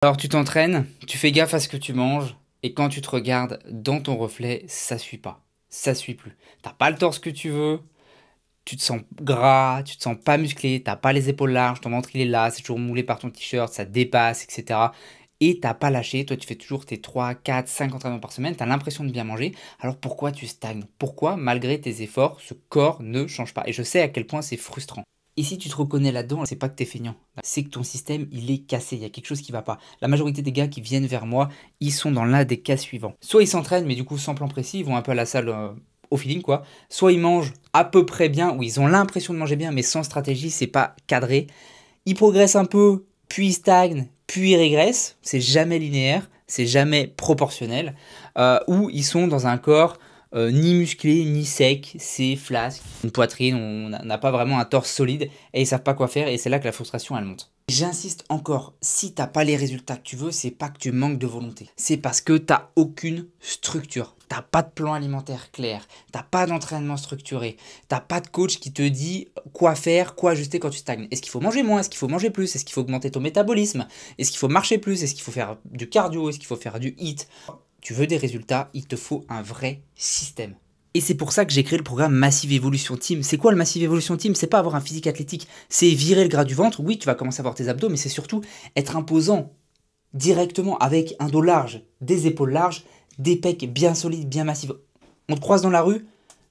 Alors tu t'entraînes, tu fais gaffe à ce que tu manges, et quand tu te regardes dans ton reflet, ça suit pas. Ça suit plus. T'as pas le torse que tu veux, tu te sens gras, tu te sens pas musclé, t'as pas les épaules larges, ton ventre il est là, c'est toujours moulé par ton t-shirt, ça dépasse, etc. Et t'as pas lâché, toi tu fais toujours tes 3, 4, 5 entraînements par semaine, t'as l'impression de bien manger, alors pourquoi tu stagnes? Pourquoi, malgré tes efforts, ce corps ne change pas? Et je sais à quel point c'est frustrant. Et si tu te reconnais là-dedans, c'est pas que t'es feignant, c'est que ton système il est cassé, il y a quelque chose qui va pas. La majorité des gars qui viennent vers moi, ils sont dans l'un des cas suivants. Soit ils s'entraînent, mais du coup sans plan précis, ils vont un peu à la salle au feeling quoi. Soit ils mangent à peu près bien, ou ils ont l'impression de manger bien, mais sans stratégie, c'est pas cadré. Ils progressent un peu, puis ils stagnent, puis ils régressent. C'est jamais linéaire, c'est jamais proportionnel. Ou ils sont dans un corps ni musclé ni sec, c'est flasque, une poitrine, on n'a pas vraiment un torse solide et ils savent pas quoi faire et c'est là que la frustration elle monte. J'insiste encore, si t'as pas les résultats que tu veux, c'est pas que tu manques de volonté, c'est parce que t'as aucune structure, t'as pas de plan alimentaire clair, t'as pas d'entraînement structuré, t'as pas de coach qui te dit quoi faire, quoi ajuster quand tu stagnes. Est-ce qu'il faut manger moins, est-ce qu'il faut manger plus, est-ce qu'il faut augmenter ton métabolisme, est-ce qu'il faut marcher plus, est-ce qu'il faut faire du cardio, est-ce qu'il faut faire du HIIT. Tu veux des résultats, il te faut un vrai système. Et c'est pour ça que j'ai créé le programme Massive Evolution Team. C'est quoi le Massive Evolution Team? C'est pas avoir un physique athlétique, c'est virer le gras du ventre. Oui, tu vas commencer à avoir tes abdos, mais c'est surtout être imposant directement avec un dos large, des épaules larges, des pecs bien solides, bien massifs. On te croise dans la rue,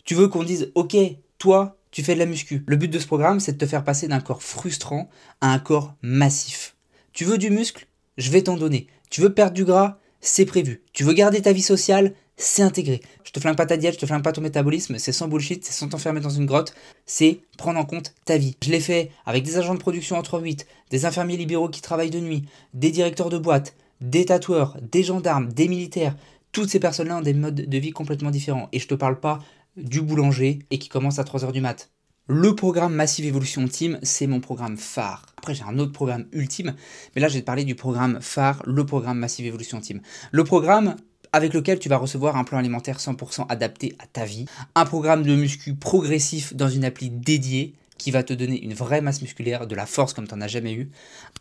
tu veux qu'on dise ok, toi, tu fais de la muscu. Le but de ce programme, c'est de te faire passer d'un corps frustrant à un corps massif. Tu veux du muscle? Je vais t'en donner. Tu veux perdre du gras? C'est prévu. Tu veux garder ta vie sociale? C'est intégré. Je te flingue pas ta diète, je te flingue pas ton métabolisme, c'est sans bullshit, c'est sans t'enfermer dans une grotte, c'est prendre en compte ta vie. Je l'ai fait avec des agents de production en 3-8, des infirmiers libéraux qui travaillent de nuit, des directeurs de boîte, des tatoueurs, des gendarmes, des militaires. Toutes ces personnes-là ont des modes de vie complètement différents. Et je te parle pas du boulanger et qui commence à 3h du mat. Le programme Massive Evolution Team, c'est mon programme phare. Après, j'ai un autre programme ultime, mais là, je vais te parler du programme phare, le programme Massive Evolution Team. Le programme avec lequel tu vas recevoir un plan alimentaire 100% adapté à ta vie, un programme de muscu progressif dans une appli dédiée qui va te donner une vraie masse musculaire, de la force comme tu n'en as jamais eu,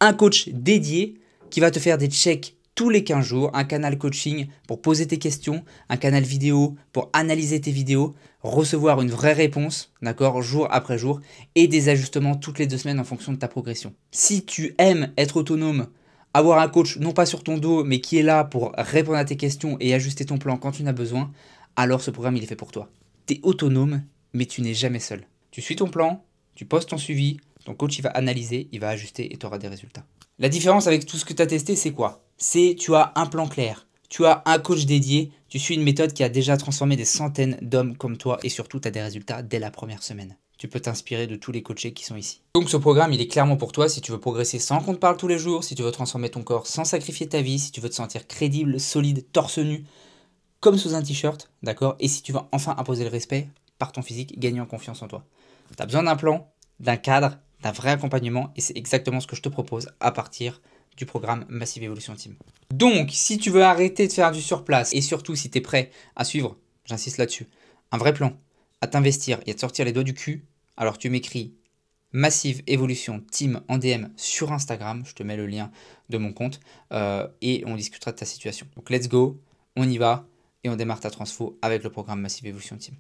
un coach dédié qui va te faire des checks tous les 15 jours, un canal coaching pour poser tes questions, un canal vidéo pour analyser tes vidéos, recevoir une vraie réponse, d'accord, jour après jour, et des ajustements toutes les 2 semaines en fonction de ta progression. Si tu aimes être autonome, avoir un coach non pas sur ton dos, mais qui est là pour répondre à tes questions et ajuster ton plan quand tu en as besoin, alors ce programme il est fait pour toi. Tu es autonome, mais tu n'es jamais seul. Tu suis ton plan, tu postes ton suivi, ton coach il va analyser, il va ajuster et tu auras des résultats. La différence avec tout ce que tu as testé, c'est quoi? C'est tu as un plan clair, tu as un coach dédié, tu suis une méthode qui a déjà transformé des centaines d'hommes comme toi et surtout tu as des résultats dès la première semaine. Tu peux t'inspirer de tous les coachés qui sont ici. Donc ce programme, il est clairement pour toi si tu veux progresser sans qu'on te parle tous les jours, si tu veux transformer ton corps sans sacrifier ta vie, si tu veux te sentir crédible, solide, torse nu, comme sous un t-shirt, d'accord? Et si tu veux enfin imposer le respect par ton physique, gagner en confiance en toi. Tu as besoin d'un plan, d'un cadre, d'un vrai accompagnement et c'est exactement ce que je te propose à partir du programme Massive Evolution Team. Donc, si tu veux arrêter de faire du surplace et surtout si tu es prêt à suivre, j'insiste là-dessus, un vrai plan, à t'investir et à te sortir les doigts du cul, alors tu m'écris Massive Evolution Team en DM sur Instagram, je te mets le lien de mon compte et on discutera de ta situation. Donc let's go, on y va et on démarre ta transfo avec le programme Massive Evolution Team.